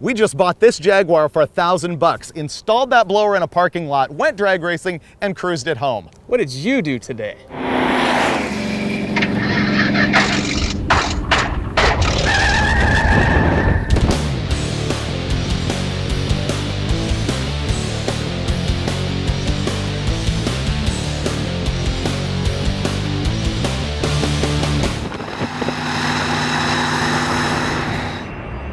We just bought this Jaguar for $1,000, installed that blower in a parking lot, went drag racing, and cruised it home. What did you do today?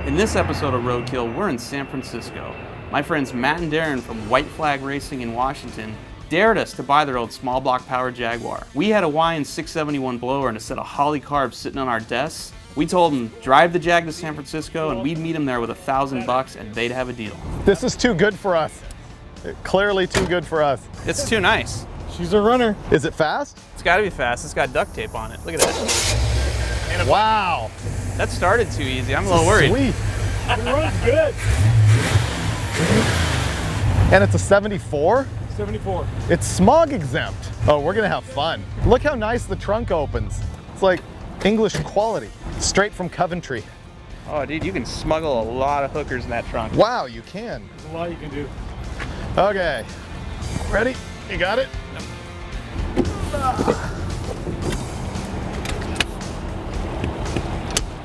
In this episode of Roadkill, we're in San Francisco. My friends Matt and Darren from White Flag Racing in Washington dared us to buy their old small block powered Jaguar. We had a YN671 blower and a set of Holly carbs sitting on our desks. We told them, drive the Jag to San Francisco and we'd meet them there with $1,000 and they'd have a deal. This is too good for us. Clearly too good for us. It's too nice. She's a runner. Is it fast? It's gotta be fast. It's got duct tape on it. Look at that. Wow. That started too easy. I'm a little worried. Sweet. It runs good. And it's a 74? 74. It's smog exempt. Oh, we're gonna have fun. Look how nice the trunk opens. It's like English quality, straight from Coventry. Oh, dude, you can smuggle a lot of hookers in that trunk. Wow, you can. There's a lot you can do. Okay, ready? You got it?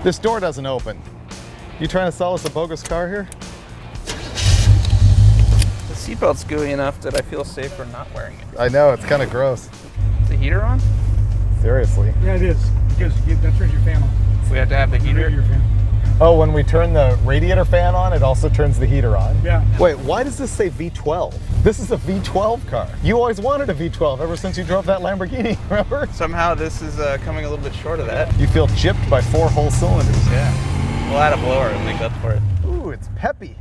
This door doesn't open. You trying to sell us a bogus car here? The seatbelt's gooey enough that I feel safer not wearing it. I know, it's kind of gross. Is the heater on? Seriously. Yeah, it is. Because that turns your fan on. We have to have the heater? Your fan. Oh, when we turn the radiator fan on, it also turns the heater on? Yeah. Wait, why does this say V12? This is a V12 car. You always wanted a V12 ever since you drove that Lamborghini, remember? Somehow this is coming a little bit short of that. You feel gypped by 4 whole cylinders. Yeah. We'll add a blower and make up for it. Ooh, it's peppy.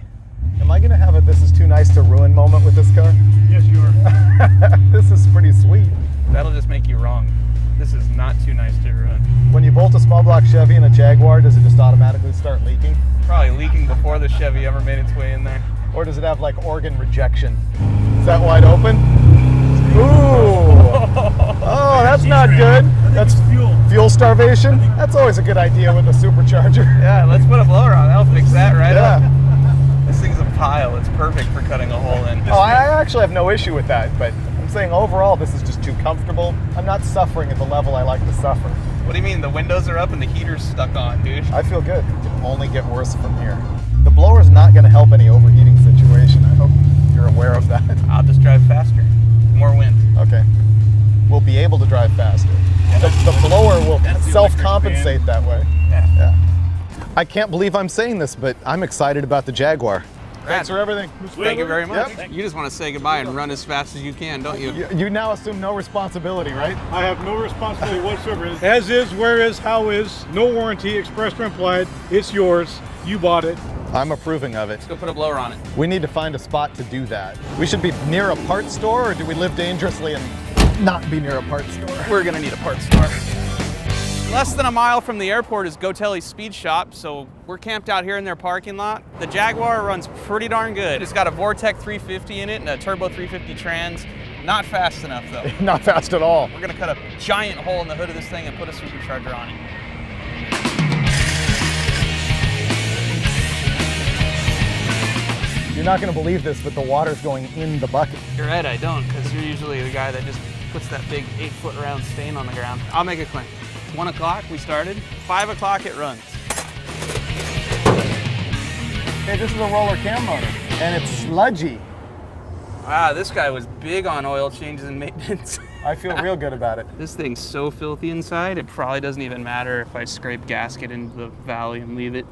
Am I gonna have a "this is too nice to ruin" moment with this car? Yes, you are. This is pretty sweet. That'll just make you wrong. This is not too nice to ruin. When you bolt a small block Chevy in a Jaguar, does it just automatically start leaking? Probably leaking before the Chevy ever made its way in there. Or does it have like organ rejection? Is that wide open? Ooh! Oh, that's not good. That's fuel starvation. That's always a good idea with a supercharger. Yeah, let's put a blower on. That'll fix that right up. Yeah. This thing's a pile. It's perfect for cutting a hole in. Oh, I actually have no issue with that, but I'm saying overall this is just too comfortable. I'm not suffering at the level I like to suffer. What do you mean? The windows are up and the heater's stuck on, dude. I feel good. It can only get worse from here. The blower's not going to help any overheating situation. I hope you're aware of that. I'll just drive faster. More wind. Okay. We'll be able to drive faster. Yeah, The blower will self-compensate that way. Yeah. I can't believe I'm saying this, but I'm excited about the Jaguar. Thanks for everything. Thank you very much. Yep. You just want to say goodbye and run as fast as you can, don't you? You now assume no responsibility, right? I have no responsibility whatsoever. As is, where is, how is, no warranty, expressed or implied. It's yours. You bought it. I'm approving of it. Let's go put a blower on it. We need to find a spot to do that. We should be near a parts store, or do we live dangerously and not be near a parts store? We're gonna need a parts store. Less than a mile from the airport is Gotelli's Speed Shop, so we're camped out here in their parking lot. The Jaguar runs pretty darn good. It's got a Vortec 350 in it and a Turbo 350 trans. Not fast enough though. Not fast at all. We're gonna cut a giant hole in the hood of this thing and put a supercharger on it. You're not going to believe this, but the water's going in the bucket. You're right, I don't, because you're usually the guy that just puts that big 8-foot round stain on the ground. I'll make a claim. 1 o'clock we started, 5 o'clock it runs. Hey, this is a roller cam motor, and it's sludgy. Wow, this guy was big on oil changes and maintenance. I feel real good about it. This thing's so filthy inside, it probably doesn't even matter if I scrape gasket into the valley and leave it.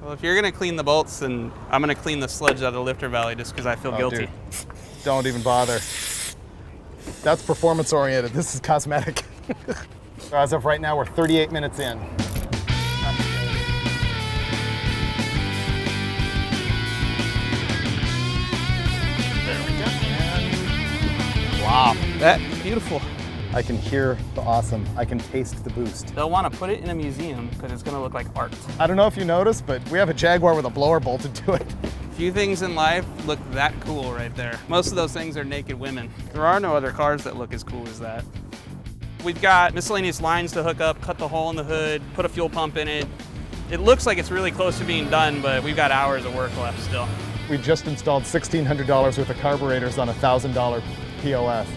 Well, if you're gonna clean the bolts, then I'm gonna clean the sludge out of the lifter valley just because I feel guilty. Dude. Don't even bother. That's performance oriented. This is cosmetic. As of right now, we're 38 minutes in. There we go. And wow. That's beautiful. I can hear the awesome. I can taste the boost. They'll want to put it in a museum because it's going to look like art. I don't know if you noticed, but we have a Jaguar with a blower bolted to it. Few things in life look that cool right there. Most of those things are naked women. There are no other cars that look as cool as that. We've got miscellaneous lines to hook up, cut the hole in the hood, put a fuel pump in it, It looks like it's really close to being done, but we've got hours of work left still. We just installed $1,600 worth of carburetors on a $1,000 POS.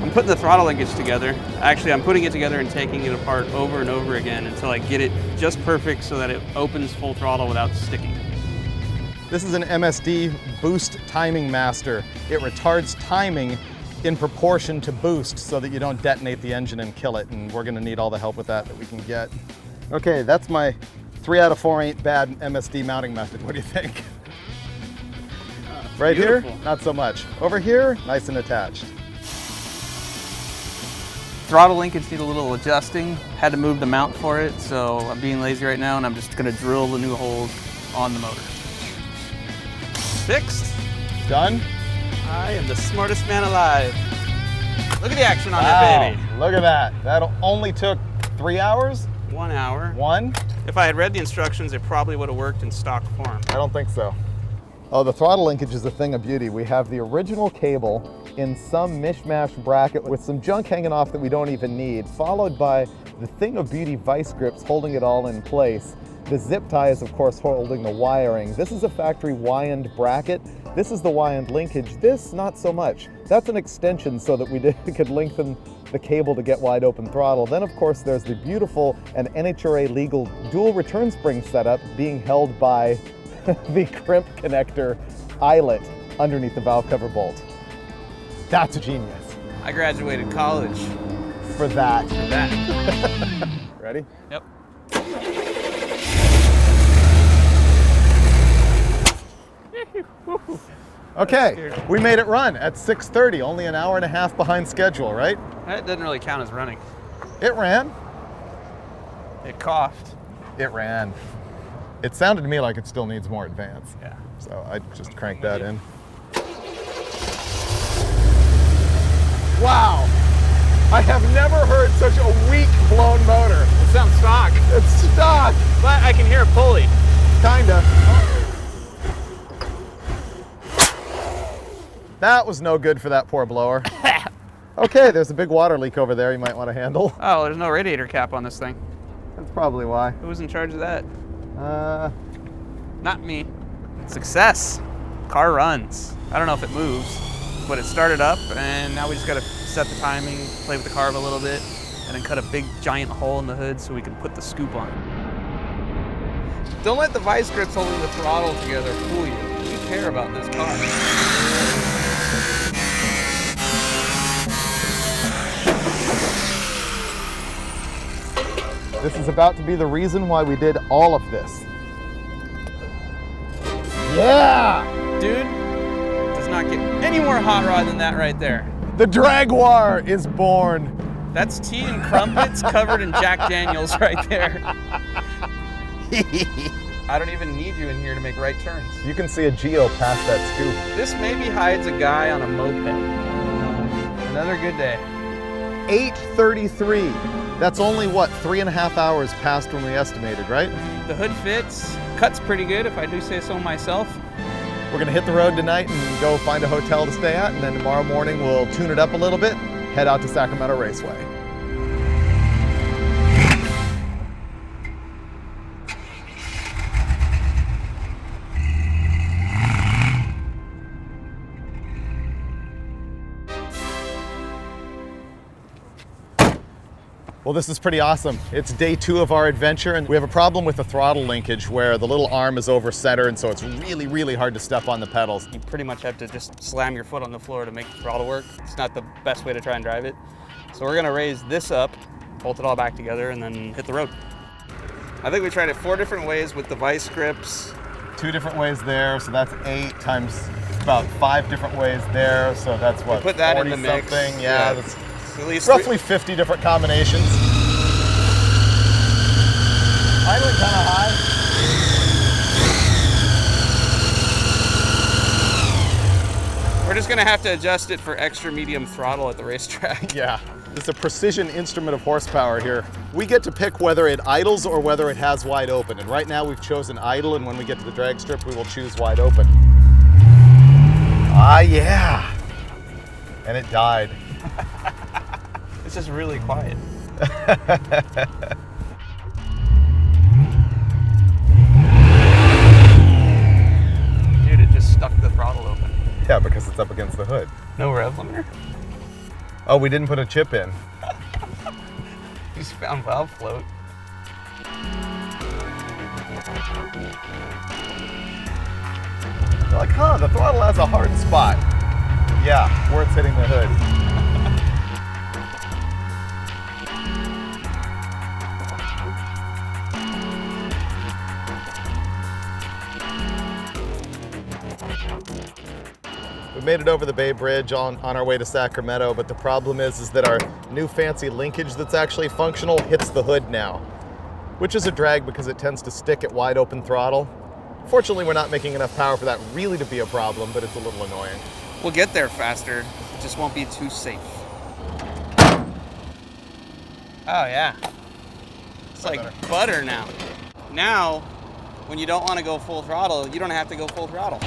I'm putting the throttle linkage together. Actually, I'm putting it together and taking it apart over and over again until I get it just perfect so that it opens full throttle without sticking. This is an MSD Boost Timing Master. It retards timing in proportion to boost so that you don't detonate the engine and kill it, and we're gonna need all the help with that we can get. Okay, that's my 3 out of 4 ain't bad MSD mounting method. What do you think? Right beautiful. Here, not so much. Over here, nice and attached. Throttle linkage need a little adjusting. Had to move the mount for it, so I'm being lazy right now and I'm just gonna drill the new holes on the motor. Fixed. Done? I am the smartest man alive. Look at the action on that baby. Look at that. That only took 3 hours? 1 hour. 1? If I had read the instructions, it probably would have worked in stock form. I don't think so. Oh, the throttle linkage is a thing of beauty. We have the original cable in some mishmash bracket with some junk hanging off that we don't even need, followed by the thing of beauty vice grips holding it all in place. The zip tie is, of course, holding the wiring. This is a factory wind bracket. This is the wind linkage. This, not so much. That's an extension so that we could lengthen the cable to get wide open throttle. Then, of course, there's the beautiful and NHRA legal dual return spring setup being held by the crimp connector eyelet underneath the valve cover bolt. That's a genius. I graduated college. For that. For that. Ready? Yep. Okay, we made it run at 6:30, only an hour and a half behind schedule, right? That doesn't really count as running. It ran. It coughed. It ran. It sounded to me like it still needs more advance. Yeah. So I just cranked that in. Wow! I have never heard such a weak blown motor. It sounds stock. It's stock! But I can hear a pulley. Kinda. That was no good for that poor blower. Okay, there's a big water leak over there you might want to handle. Oh, there's no radiator cap on this thing. That's probably why. Who was in charge of that? Not me. Success. Car runs. I don't know if it moves, but it started up and now we just gotta set the timing, play with the carb a little bit, and then cut a big giant hole in the hood so we can put the scoop on. Don't let the vice grips holding the throttle together fool you. We care about this car. This is about to be the reason why we did all of this. Yeah! Dude, does not get any more hot rod than that right there. The Draguar is born. That's tea and crumpets covered in Jack Daniels right there. I don't even need you in here to make right turns. You can see a Geo past that scoop. This maybe hides a guy on a moped. Another good day. 8:33. That's only, what, 3.5 hours past when we estimated, right? The hood fits, cuts pretty good if I do say so myself. We're gonna hit the road tonight and go find a hotel to stay at, and then tomorrow morning we'll tune it up a little bit, head out to Sacramento Raceway. Well, this is pretty awesome. It's day 2 of our adventure, and we have a problem with the throttle linkage where the little arm is over center, and so it's really, really hard to step on the pedals. You pretty much have to just slam your foot on the floor to make the throttle work. It's not the best way to try and drive it. So we're gonna raise this up, bolt it all back together, and then hit the road. I think we tried it 4 different ways with the vice grips. 2 different ways there, so that's 8 times about 5 different ways there, so that's what, put that 40 in the mix. something? Yeah, that's at least roughly 50 different combinations. Idling kind of high. We're just gonna have to adjust it for extra medium throttle at the racetrack. Yeah, it's a precision instrument of horsepower here. We get to pick whether it idles or whether it has wide open, and right now we've chosen idle, and when we get to the drag strip, we will choose wide open. Ah, yeah. And it died. It's just really quiet. it's up against the hood. No rev limiter? Oh, we didn't put a chip in. Eastbound valve float. You're like, huh, the throttle has a hard spot. Yeah, worth hitting the hood. We made it over the Bay Bridge on our way to Sacramento, but the problem is that our new fancy linkage that's actually functional hits the hood now, which is a drag because it tends to stick at wide open throttle. Fortunately, we're not making enough power for that really to be a problem, but it's a little annoying. We'll get there faster. It just won't be too safe. Oh yeah. It's like butter now. Now, when you don't want to go full throttle, you don't have to go full throttle.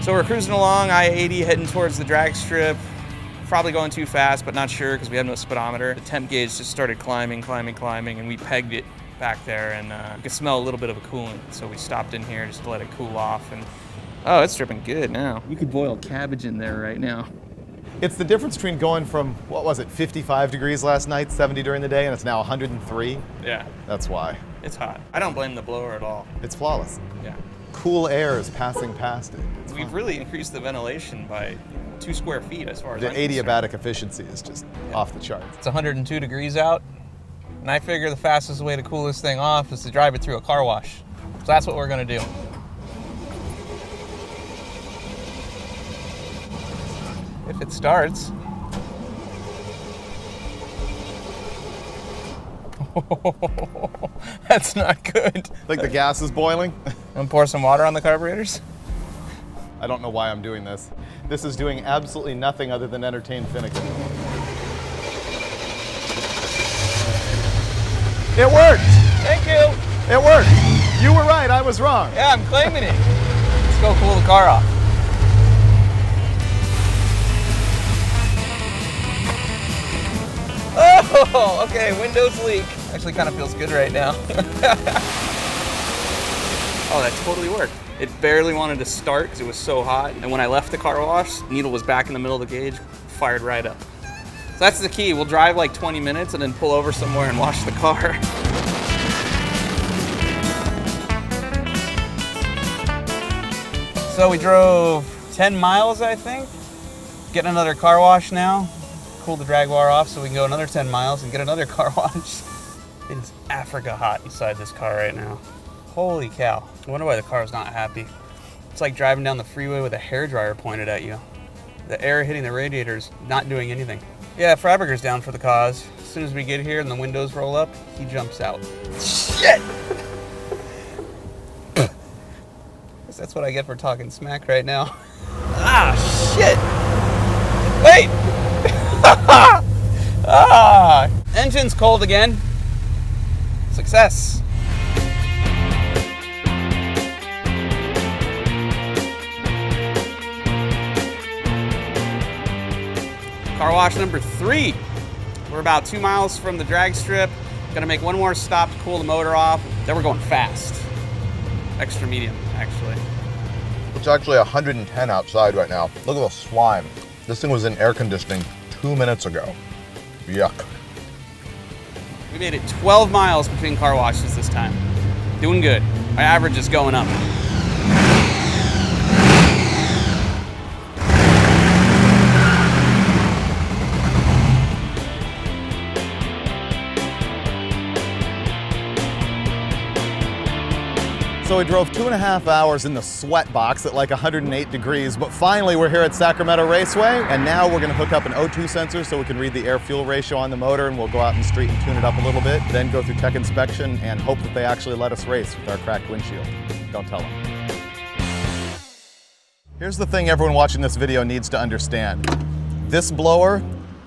So we're cruising along I-80 heading towards the drag strip. Probably going too fast, but not sure because we have no speedometer. The temp gauge just started climbing, and we pegged it back there, and we could smell a little bit of a coolant. So we stopped in here just to let it cool off, and oh, it's dripping good now. You could boil cabbage in there right now. It's the difference between going from, what was it, 55 degrees last night, 70 during the day, and it's now 103. Yeah. That's why. It's hot. I don't blame the blower at all. It's flawless. Yeah. Cool air is passing past it. We've really increased the ventilation by 2 square feet as far as The I'm concerned. adiabatic efficiency is just off the charts. It's 102 degrees out, and I figure the fastest way to cool this thing off is to drive it through a car wash. So that's what we're gonna do. If it starts. That's not good. Like the gas is boiling? And pour some water on the carburetors? I don't know why I'm doing this. This is doing absolutely nothing other than entertain Finnegan. It worked! Thank you. It worked! You were right, I was wrong. Yeah, I'm claiming it. Let's go cool the car off. Oh, okay, windows leak. Actually kind of feels good right now. Oh, that totally worked. It barely wanted to start because it was so hot. And when I left the car wash, needle was back in the middle of the gauge, fired right up. So that's the key. We'll drive like 20 minutes and then pull over somewhere and wash the car. So we drove 10 miles, I think. Getting another car wash now. Cool the Draguar off so we can go another 10 miles and get another car wash. It is Africa hot inside this car right now. Holy cow. I wonder why the car is not happy. It's like driving down the freeway with a hairdryer pointed at you. The air hitting the radiator is not doing anything. Yeah, Fabriker's down for the cause. As soon as we get here and the windows roll up, he jumps out. Shit! Guess that's what I get for talking smack right now. Ah, shit! Wait! Ah! Engine's cold again. Success. Car wash number 3. We're about 2 miles from the drag strip. Gonna make one more stop to cool the motor off. Then we're going fast. Extra medium, actually. It's actually 110 outside right now. Look at the slime. This thing was in air conditioning 2 minutes ago. Yuck. We made it 12 miles between car washes this time. Doing good. My average is going up. So we drove 2.5 hours in the sweat box at like 108 degrees, but finally we're here at Sacramento Raceway, and now we're gonna hook up an O2 sensor so we can read the air-fuel ratio on the motor, and we'll go out in the street and tune it up a little bit, then go through tech inspection and hope that they actually let us race with our cracked windshield. Don't tell them. Here's the thing everyone watching this video needs to understand. This blower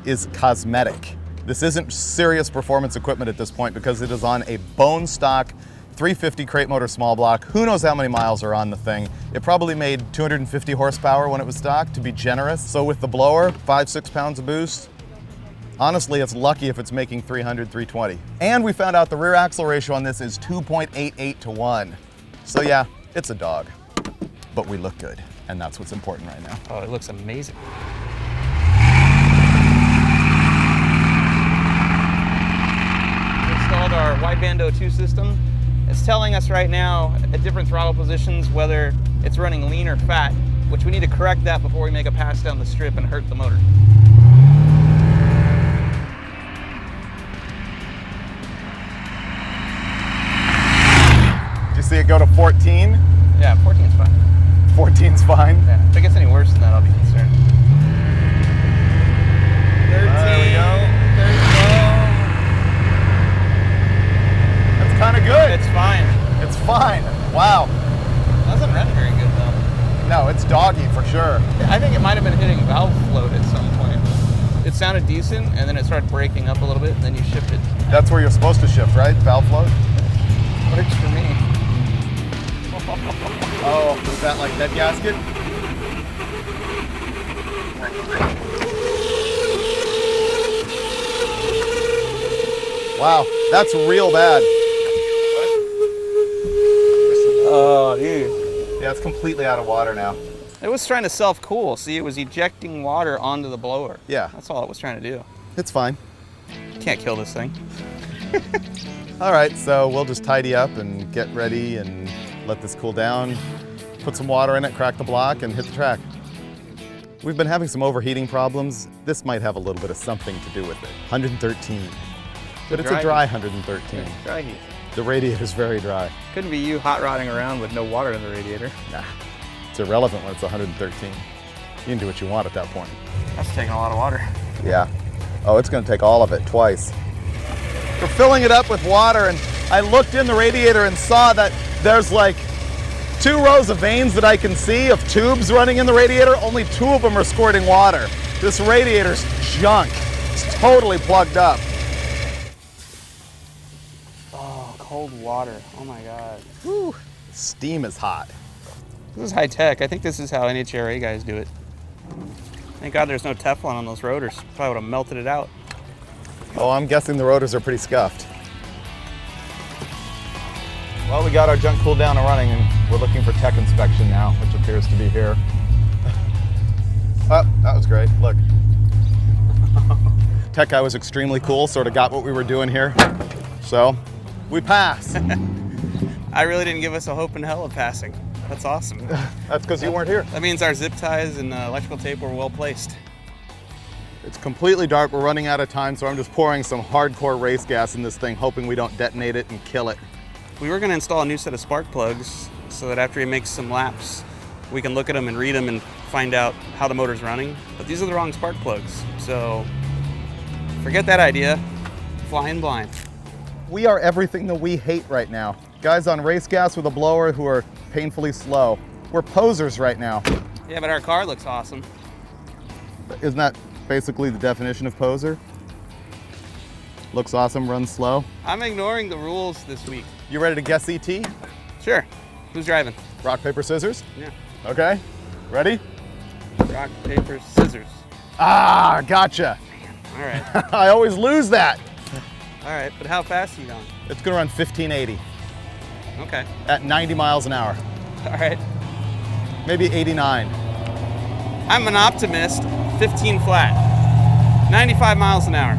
is cosmetic. This isn't serious performance equipment at this point because it is on a bone stock 350 crate motor small block. Who knows how many miles are on the thing. It probably made 250 horsepower when it was stock, to be generous. So with the blower, 5-6 pounds of boost, Honestly, it's lucky if it's making 300, 320. And we found out the rear axle ratio on this is 2.88 to 1. So yeah, it's a dog, but we look good. And that's what's important right now. Oh, it looks amazing. We installed our wideband O2 system. It's telling us right now at different throttle positions whether it's running lean or fat, which we need to correct that before we make a pass down the strip and hurt the motor. Did you see it go to 14? Yeah, 14's fine. 14's fine? Yeah, if it gets any worse than that, I'll be concerned. 13. There we go. That's kind of good. It's fine. It's fine. Wow. Doesn't run very good though. No, it's doggy for sure. I think it might have been hitting valve float at some point. It sounded decent, and then it started breaking up a little bit, and then you shifted. That's where you're supposed to shift, right? Valve float? Works for me. Oh, is that like head gasket? Wow, that's real bad. Oh, dude. Yeah, it's completely out of water now. It was trying to self-cool. See, it was ejecting water onto the blower. Yeah. That's all it was trying to do. It's fine. Can't kill this thing. All right, so we'll just tidy up and get ready and let this cool down, put some water in it, crack the block, and hit the track. We've been having some overheating problems. This might have a little bit of something to do with it. 113. But it's a dry 113. Dry heat. The radiator's very dry. Couldn't be you hot rodding around with no water in the radiator. Nah, it's irrelevant when it's 113. You can do what you want at that point. That's taking a lot of water. Yeah. Oh, it's gonna take all of it twice. We're filling it up with water, and I looked in the radiator and saw that there's like 2 rows of vanes that I can see of tubes running in the radiator. Only 2 of them are squirting water. This radiator's junk. It's totally plugged up. Oh, cold water. Oh my God. Whew. Steam is hot. This is high tech. I think this is how NHRA guys do it. Thank God there's no Teflon on those rotors. Probably would have melted it out. Oh, I'm guessing the rotors are pretty scuffed. Well, we got our junk cool down and running, and we're looking for tech inspection now, which appears to be here. Oh, that was great. Look. Tech guy was extremely cool, sort of got what we were doing here. So, we passed. I really didn't give us a hope in hell of passing. That's awesome. That's because you weren't here. That means our zip ties and electrical tape were well placed. It's completely dark. We're running out of time, so I'm just pouring some hardcore race gas in this thing, hoping we don't detonate it and kill it. We were going to install a new set of spark plugs so that after he makes some laps, we can look at them and read them and find out how the motor's running. But these are the wrong spark plugs, so forget that idea. Flying blind. We are everything that we hate right now. Guys on race gas with a blower who are painfully slow. We're posers right now. Yeah, but our car looks awesome. Isn't that basically the definition of poser? Looks awesome, runs slow. I'm ignoring the rules this week. You ready to guess ET? Sure. Who's driving? Rock, paper, scissors? Yeah. Okay, ready? Rock, paper, scissors. Ah, gotcha. All right. I always lose that. All right, but how fast are you going? It's gonna run 1580 Okay. at 90 miles an hour. All right. Maybe 89. I'm an optimist. 15 flat. 95 miles an hour.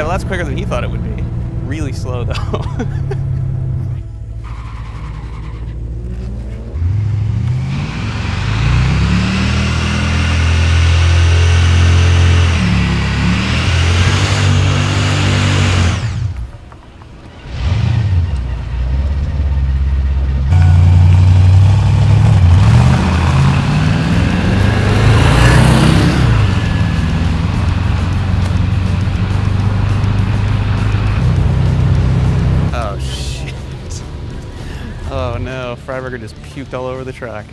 Well, that's quicker than he thought it would be. Really slow though. Freiberger just puked all over the track.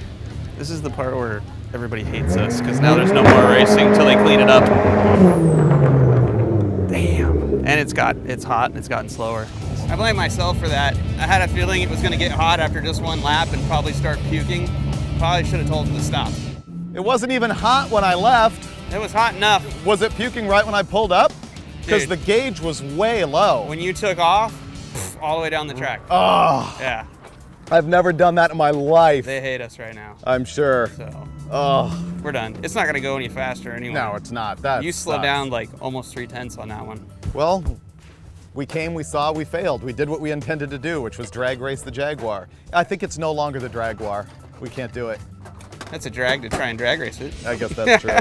This is the part where everybody hates us, because now there's no more racing until they clean it up. Damn. And it's hot and it's gotten slower. I blame myself for that. I had a feeling it was going to get hot after just one lap and probably start puking. Probably should have told him to stop. It wasn't even hot when I left. It was hot enough. Was it puking right when I pulled up? Because the gauge was way low. When you took off, all the way down the track. Oh. Yeah. I've never done that in my life. They hate us right now. I'm sure. So. Oh. We're done. It's not going to go any faster anyway. No, it's not. That You slowed sucks. down like almost 3/10 on that one. Well, we came, we saw, we failed. We did what we intended to do, which was drag race the Jaguar. I think it's no longer the Draguar. We can't do it. That's a drag to try and drag race it. I guess that's true.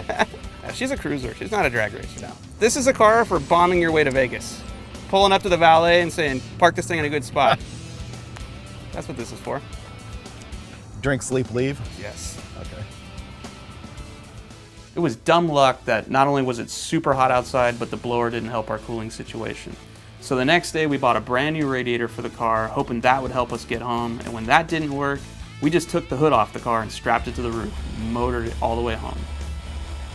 She's a cruiser. She's not a drag racer. No. This is a car for bombing your way to Vegas. Pulling up to the valet and saying, park this thing in a good spot. That's what this is for. Drink, sleep, leave? Yes. Okay. It was dumb luck that not only was it super hot outside, but the blower didn't help our cooling situation. So the next day we bought a brand new radiator for the car, hoping that would help us get home. And when that didn't work, we just took the hood off the car and strapped it to the roof, motored it all the way home.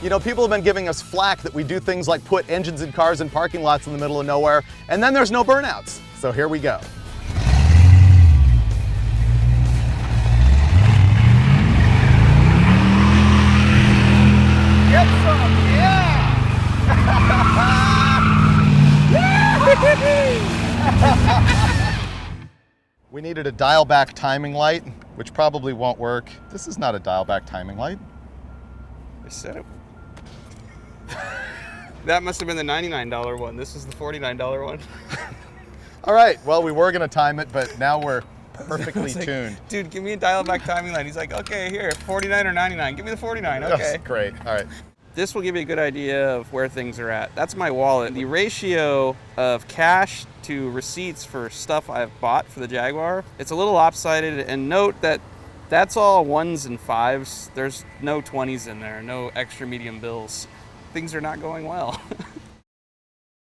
You know, people have been giving us flack that we do things like put engines in cars in parking lots in the middle of nowhere, and then there's no burnouts. So here we go. Get some, yeah! We needed a dial back timing light, which probably won't work. This is not a dial back timing light. I said it. That must have been the $99 one. This is the $49 one. All right, well, we were gonna time it, but now we're perfectly like, tuned. Dude, give me a dial-back timing line. He's like, okay, here, 49 or 99. Give me the 49, okay. That's great, all right. This will give you a good idea of where things are at. That's my wallet. The ratio of cash to receipts for stuff I've bought for the Jaguar, it's a little lopsided, and note that that's all 1s and 5s. There's no 20s in there, no extra medium bills. Things are not going well.